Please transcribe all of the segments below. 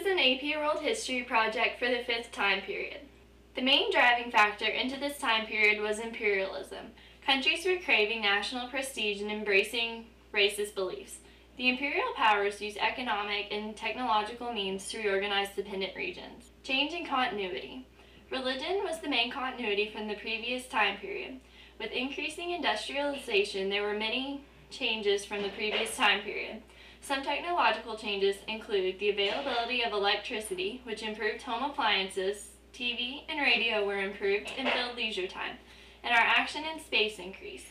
is an AP World History project for the 5th time period. The main driving factor into this time period was imperialism. Countries were craving national prestige and embracing racist beliefs. The imperial powers used economic and technological means to reorganize dependent regions. Change in continuity. Religion was the main continuity from the previous time period. With increasing industrialization, there were many changes from the previous time period. Some technological changes include the availability of electricity, which improved home appliances, TV and radio were improved and filled leisure time, and our action in space increased.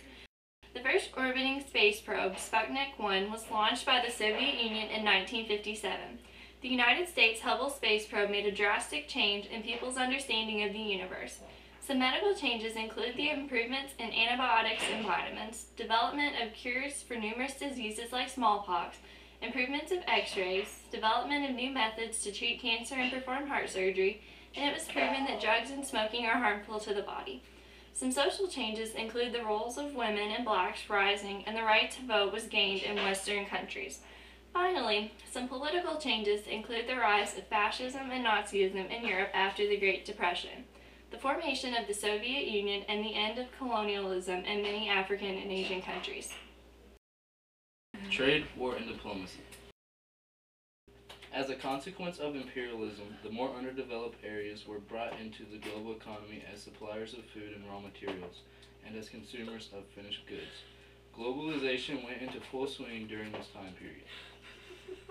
The first orbiting space probe, Sputnik 1, was launched by the Soviet Union in 1957. The United States Hubble space probe made a drastic change in people's understanding of the universe. Some medical changes include the improvements in antibiotics and vitamins, development of cures for numerous diseases like smallpox, improvements of x-rays, development of new methods to treat cancer and perform heart surgery, and it was proven that drugs and smoking are harmful to the body. Some social changes include the roles of women and blacks rising, and the right to vote was gained in Western countries. Finally, some political changes include the rise of fascism and Nazism in Europe after the Great Depression, the formation of the Soviet Union, and the end of colonialism in many African and Asian countries. Trade, war, and diplomacy. As a consequence of imperialism, the more underdeveloped areas were brought into the global economy as suppliers of food and raw materials, and as consumers of finished goods. Globalization went into full swing during this time period.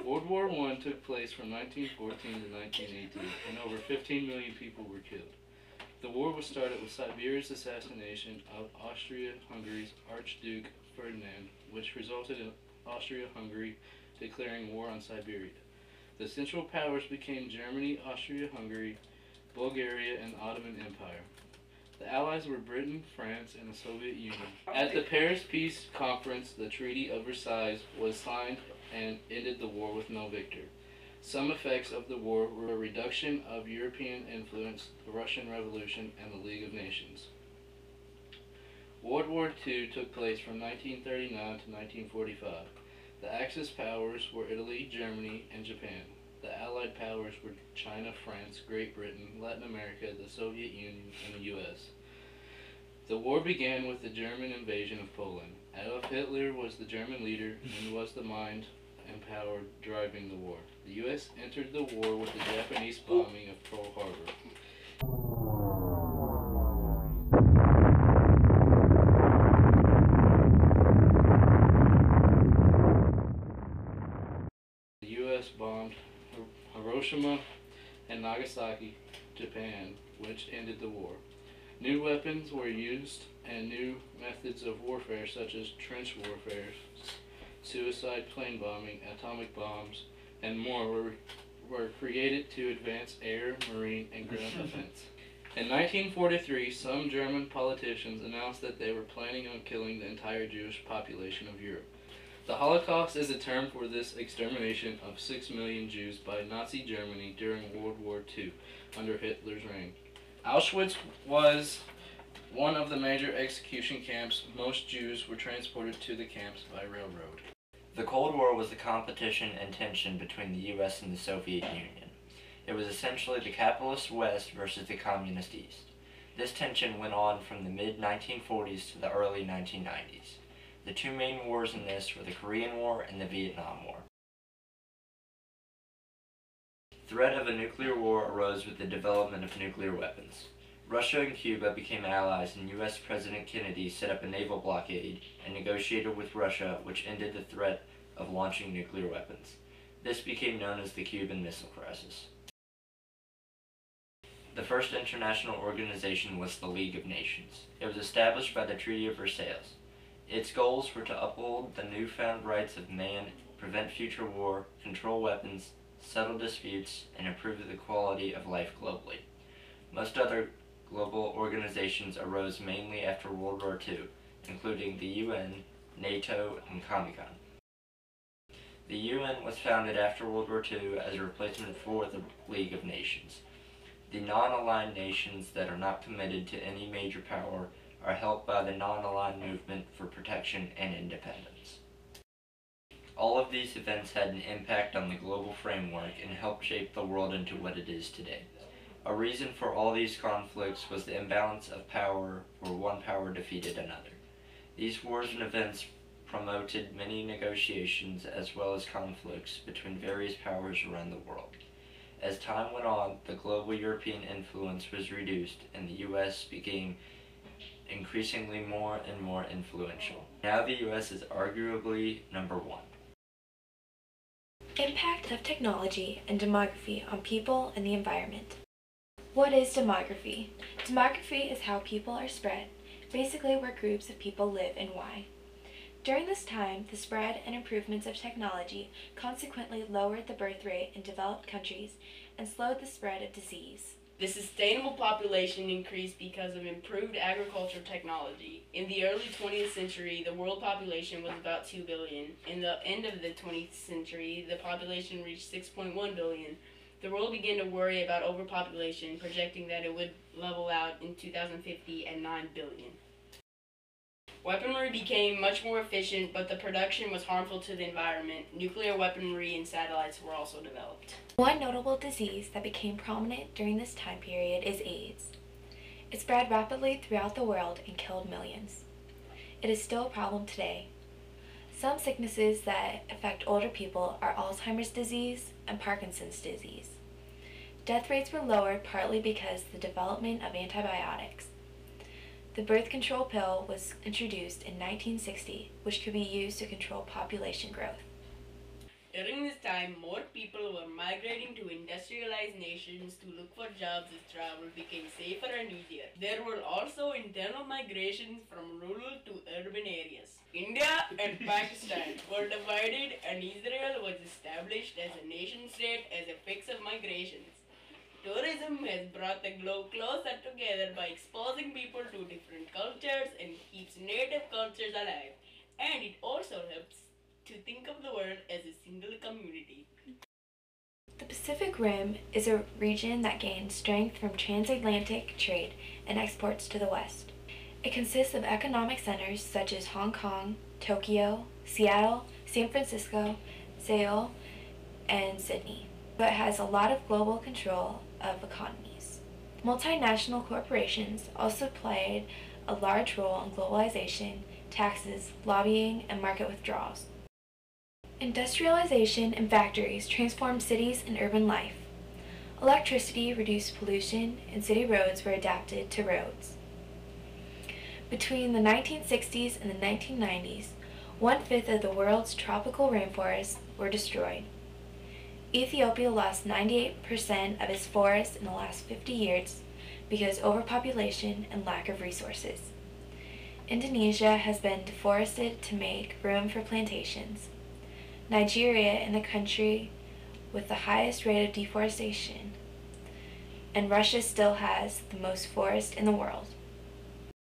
World War I took place from 1914 to 1918, and over 15 million people were killed. The war was started with Siberia's assassination of Austria-Hungary's Archduke Ferdinand, which resulted in Austria-Hungary declaring war on Siberia. The Central Powers became Germany, Austria-Hungary, Bulgaria, and Ottoman Empire. The Allies were Britain, France, and the Soviet Union. At the Paris Peace Conference, the Treaty of Versailles was signed and ended the war with no victor. Some effects of the war were a reduction of European influence, the Russian Revolution, and the League of Nations. World War II took place from 1939 to 1945. The Axis powers were Italy, Germany, and Japan. The Allied powers were China, France, Great Britain, Latin America, the Soviet Union, and the U.S. The war began with the German invasion of Poland. Adolf Hitler was the German leader and was the mind and power driving the war. The U.S. entered the war with the Japanese bombing of Pearl Harbor. The U.S. bombed Hiroshima and Nagasaki, Japan, which ended the war. New weapons were used and new methods of warfare such as trench warfare, suicide plane bombing, atomic bombs, and more were created to advance air, marine, and ground defense. In 1943, some German politicians announced that they were planning on killing the entire Jewish population of Europe. The Holocaust is a term for this extermination of 6 million Jews by Nazi Germany during World War II under Hitler's reign. Auschwitz was one of the major execution camps. Most Jews were transported to the camps by railroad. The Cold War was the competition and tension between the U.S. and the Soviet Union. It was essentially the capitalist West versus the communist East. This tension went on from the mid-1940s to the early 1990s. The two main wars in this were the Korean War and the Vietnam War. Threat of a nuclear war arose with the development of nuclear weapons. Russia and Cuba became allies, and U.S. President Kennedy set up a naval blockade and negotiated with Russia, which ended the threat of launching nuclear weapons. This became known as the Cuban Missile Crisis. The first international organization was the League of Nations. It was established by the Treaty of Versailles. Its goals were to uphold the newfound rights of man, prevent future war, control weapons, settle disputes, and improve the quality of life globally. Most other global organizations arose mainly after World War II, including the UN, NATO, and Comecon. The UN was founded after World War II as a replacement for the League of Nations. The non-aligned nations that are not committed to any major power are helped by the non-aligned movement for protection and independence. All of these events had an impact on the global framework and helped shape the world into what it is today. A reason for all these conflicts was the imbalance of power, where one power defeated another. These wars and events promoted many negotiations as well as conflicts between various powers around the world. As time went on, the global European influence was reduced and the U.S. became increasingly more and more influential. Now the U.S. is arguably number one. Impact of technology and demography on people and the environment. What is demography? Demography is how people are spread, basically where groups of people live and why. During this time, the spread and improvements of technology consequently lowered the birth rate in developed countries and slowed the spread of disease. The sustainable population increased because of improved agricultural technology. In the early 20th century, the world population was about 2 billion. In the end of the 20th century, the population reached 6.1 billion. The world began to worry about overpopulation, projecting that it would level out in 2050 at 9 billion. Weaponry became much more efficient, but the production was harmful to the environment. Nuclear weaponry and satellites were also developed. One notable disease that became prominent during this time period is AIDS. It spread rapidly throughout the world and killed millions. It is still a problem today. Some sicknesses that affect older people are Alzheimer's disease and Parkinson's disease. Death rates were lowered partly because of the development of antibiotics. The birth control pill was introduced in 1960, which could be used to control population growth. During this time, more people were migrating to industrialized nations to look for jobs as travel became safer and easier. There were also internal migrations from rural to urban areas. India and Pakistan were divided and Israel was established as a nation-state as a fix of migrations. Tourism has brought the globe closer together by exposing people to different cultures and keeps native cultures alive. And it also helps to think of the world as a single community. The Pacific Rim is a region that gained strength from transatlantic trade and exports to the West. It consists of economic centers such as Hong Kong, Tokyo, Seattle, San Francisco, Seoul, and Sydney, but has a lot of global control of economies. Multinational corporations also played a large role in globalization, taxes, lobbying, and market withdrawals. Industrialization and factories transformed cities and urban life. Electricity reduced pollution, and city roads were adapted to roads. Between the 1960s and the 1990s, 1/5 of the world's tropical rainforests were destroyed. Ethiopia lost 98% of its forests in the last 50 years because of overpopulation and lack of resources. Indonesia has been deforested to make room for plantations. Nigeria is the country with the highest rate of deforestation, and Russia still has the most forest in the world.